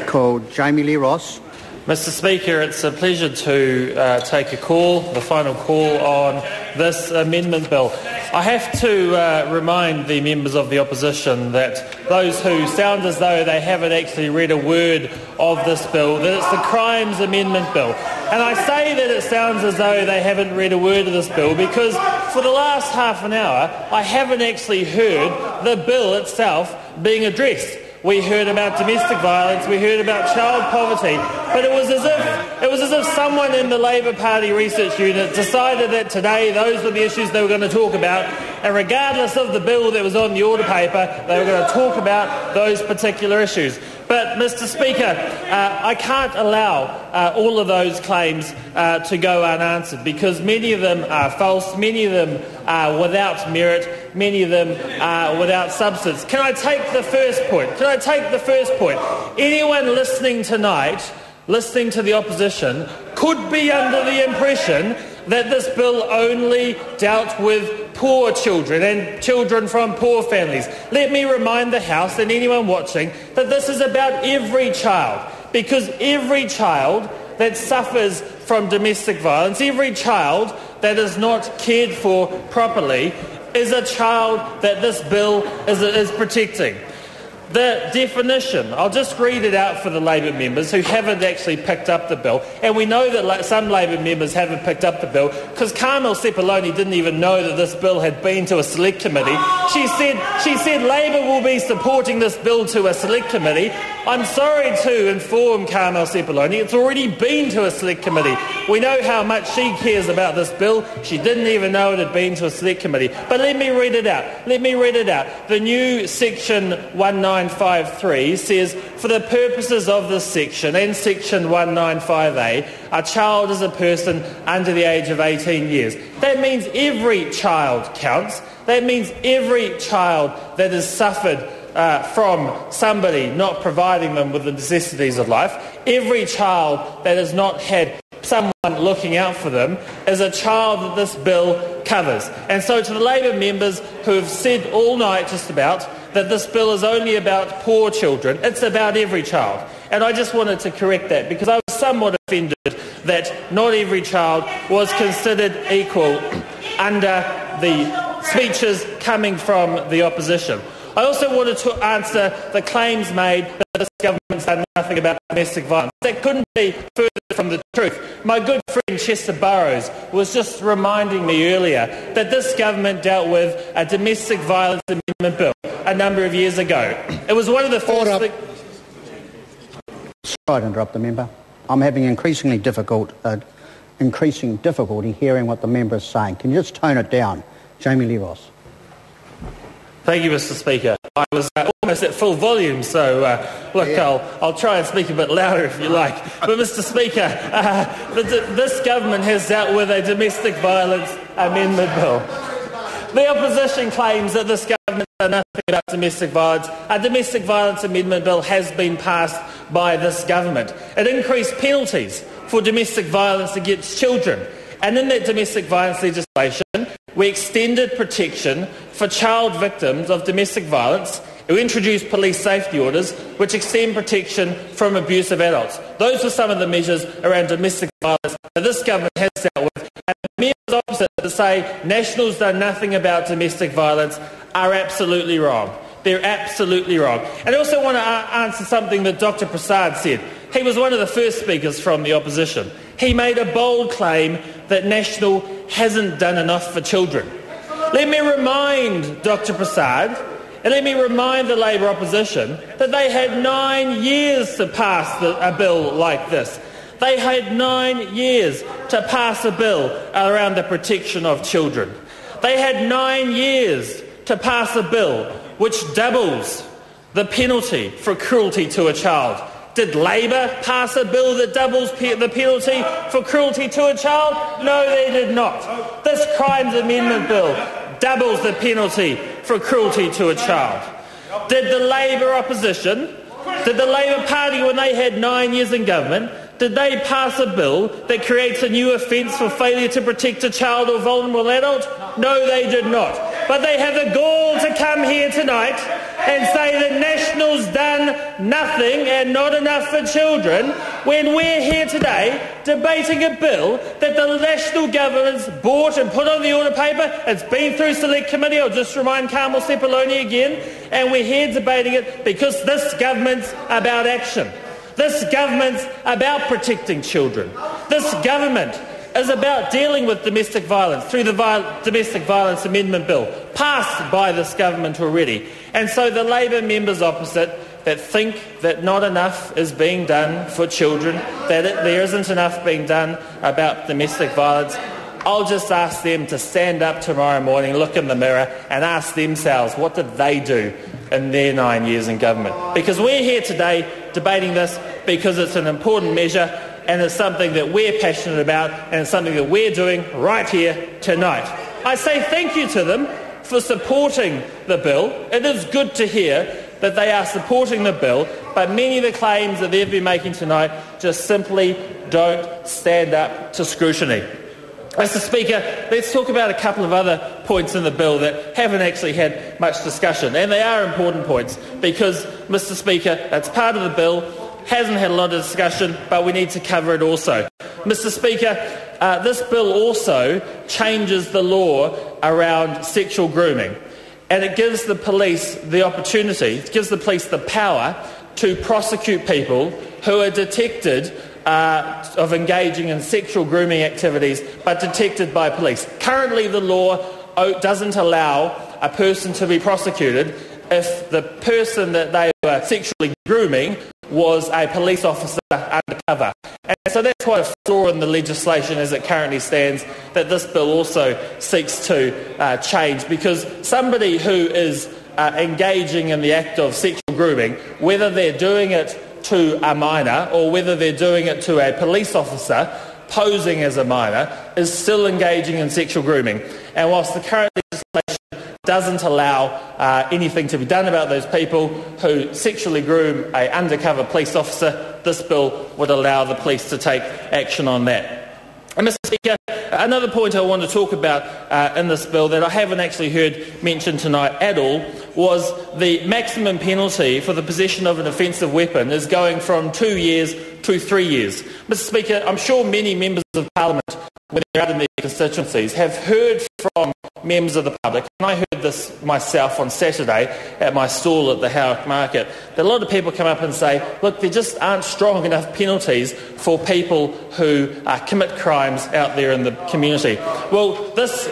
Called Jami-Lee Ross. Mr Speaker, it's a pleasure to take a call, the final call on this amendment bill. I have to remind the members of the opposition that those who sound as though they haven't actually read a word of this bill, that it's the Crimes Amendment Bill. And I say that it sounds as though they haven't read a word of this bill because for the last half an hour I haven't actually heard the bill itself being addressed. We heard about domestic violence, we heard about child poverty, but it was as if someone in the Labour Party research unit decided that today those were the issues they were going to talk about, and regardless of the bill that was on the order paper, they were going to talk about those particular issues. But, Mr Speaker, I can't allow all of those claims to go unanswered because many of them are false, many of them are without merit, many of them are without substance. Can I take the first point? Anyone listening tonight, listening to the opposition, could be under the impression that this bill only dealt with poor children and children from poor families. Let me remind the House and anyone watching that this is about every child, because every child that suffers from domestic violence, every child that is not cared for properly, is a child that this bill is protecting. The definition, I'll just read it out for the Labour members who haven't actually picked up the bill, and we know that some Labour members haven't picked up the bill because Carmel Sepuloni didn't even know that this bill had been to a select committee. She said Labour will be supporting this bill to a select committee. I'm sorry to inform Carmel Sepuloni, it's already been to a select committee. We know how much she cares about this bill. She didn't even know it had been to a select committee. But let me read it out. The new section 1953 says, for the purposes of this section and section 195A, a child is a person under the age of 18 years. That means every child counts. That means every child that has suffered from somebody not providing them with the necessities of life, every child that has not had someone looking out for them is a child that this bill covers. And so to the Labour members who have said all night just about that this bill is only about poor children, it's about every child. And I just wanted to correct that because I was somewhat offended that not every child was considered equal under the speeches coming from the opposition. I also wanted to answer the claims made that this government's done nothing about domestic violence. That couldn't be further from the truth. My good friend Chester Burrows was just reminding me earlier that this government dealt with a domestic violence amendment bill a number of years ago. It was one of the first... Sorry to interrupt the member. I'm having increasing difficulty hearing what the member is saying. Can you just tone it down? Jami-Lee Ross. Thank you, Mr Speaker. I was almost at full volume, so I'll try and speak a bit louder if you like. But, Mr Speaker, this government has dealt with a domestic violence amendment bill. The opposition claims that this government has done nothing about domestic violence. A domestic violence amendment bill has been passed by this government. It increased penalties for domestic violence against children. And in that domestic violence legislation, we extended protection for child victims of domestic violence. We introduced police safety orders, which extend protection from abuse of adults. Those are some of the measures around domestic violence that this government has dealt with. And the members opposite to say National's done nothing about domestic violence are absolutely wrong. They're absolutely wrong. And I also want to answer something that Dr Prasad said. He was one of the first speakers from the opposition. He made a bold claim that National hasn't done enough for children. Let me remind Dr Prasad and let me remind the Labour opposition that they had 9 years to pass a bill like this. They had 9 years to pass a bill around the protection of children. They had 9 years to pass a bill which doubles the penalty for cruelty to a child. Did Labour pass a bill that doubles the penalty for cruelty to a child? No, they did not. This Crimes Amendment Bill doubles the penalty for cruelty to a child. Did the Labour opposition, did the Labour Party, when they had 9 years in government, did they pass a bill that creates a new offence for failure to protect a child or vulnerable adult? No, they did not. But they have the gall to come here tonight and say that National's done nothing and not enough for children when we're here today debating a bill that the National Government's bought and put on the order paper. It's been through Select Committee. I'll just remind Carmel Sepuloni again. And we're here debating it because this government's about action. This government's about protecting children. This government is about dealing with domestic violence through the Domestic Violence Amendment Bill, passed by this government already. And so the Labour members opposite that think that not enough is being done for children, that there isn't enough being done about domestic violence, I'll just ask them to stand up tomorrow morning, look in the mirror and ask themselves what did they do in their 9 years in government. Because we're here today debating this because it's an important measure and it's something that we're passionate about and it's something that we're doing right here tonight. I say thank you to them for supporting the bill. It is good to hear that they are supporting the bill, but many of the claims that they've been making tonight just simply don't stand up to scrutiny. Mr. Speaker, let's talk about a couple of other points in the bill that haven't actually had much discussion, and they are important points because, Mr. Speaker, it's part of the bill, hasn't had a lot of discussion, but we need to cover it also. Mr. Speaker, this bill also changes the law around sexual grooming, and it gives the police the opportunity, it gives the police the power to prosecute people who are detected of engaging in sexual grooming activities, but detected by police. Currently, the law doesn't allow a person to be prosecuted if the person that they were sexually grooming was a police officer undercover. And so that's quite a flaw in the legislation as it currently stands that this bill also seeks to change, because somebody who is engaging in the act of sexual grooming, whether they're doing it to a minor or whether they're doing it to a police officer posing as a minor, is still engaging in sexual grooming. And whilst the current legislation doesn't allow anything to be done about those people who sexually groom an undercover police officer, this bill would allow the police to take action on that. And Mr. Speaker, another point I want to talk about in this bill that I haven't actually heard mentioned tonight at all was the maximum penalty for the possession of an offensive weapon is going from 2 years to 3 years. Mr. Speaker, I'm sure many members of Parliament, when they're out in their constituencies, have heard from members of the public, and I heard this myself on Saturday at my stall at the Howick Market, that a lot of people come up and say, look, there just aren't strong enough penalties for people who commit crimes out there in the community. Well, this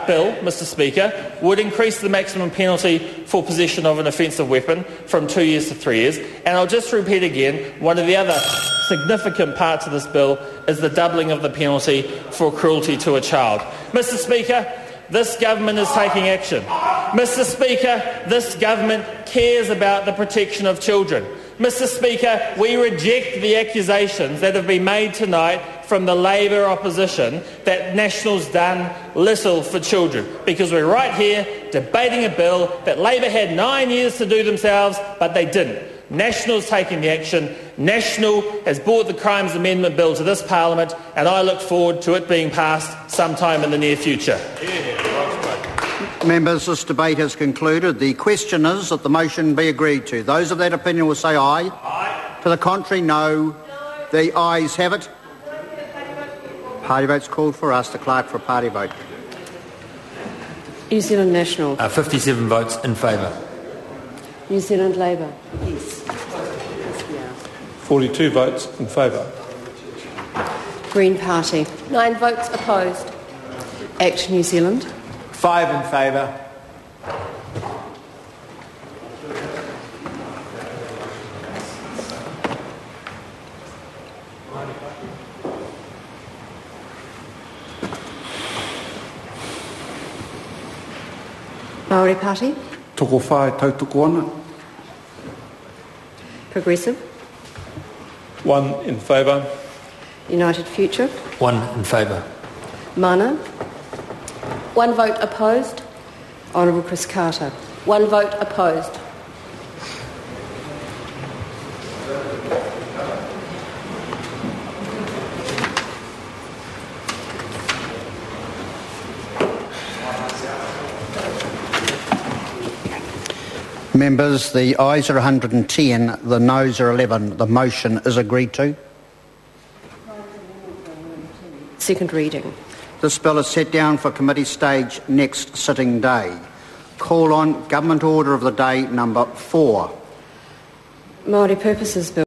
bill, Mr. Speaker, would increase the maximum penalty for possession of an offensive weapon from 2 years to 3 years. And I'll just repeat again, one of the other significant parts of this bill is the doubling of the penalty for cruelty to a child. Mr. Speaker, this government is taking action. Mr. Speaker, this government cares about the protection of children. Mr. Speaker, we reject the accusations that have been made tonight from the Labour opposition that National's done little for children, because we're right here debating a bill that Labour had 9 years to do themselves, but they didn't. National's taking the action. National has brought the Crimes Amendment Bill to this Parliament, and I look forward to it being passed sometime in the near future. Members, this debate has concluded. The question is that the motion be agreed to. Those of that opinion will say aye. Aye. To the contrary, no. The ayes have it. Party vote's called for. Ask the clerk for a party vote. New Zealand National. 57 votes in favour. New Zealand Labour. Yes. 42 votes in favour. Green Party. 9 votes opposed. Act New Zealand. 5 in favour. Maori Party. Toko whae tautoko ana. Progressive. 1 in favour. United Future. 1 in favour. Mana. 1 vote opposed. Honourable Chris Carter. 1 vote opposed. Members, the ayes are 110, the noes are 11. The motion is agreed to. Second reading. This bill is set down for committee stage next sitting day. Call on Government Order of the Day number 4. Māori Purposes Bill.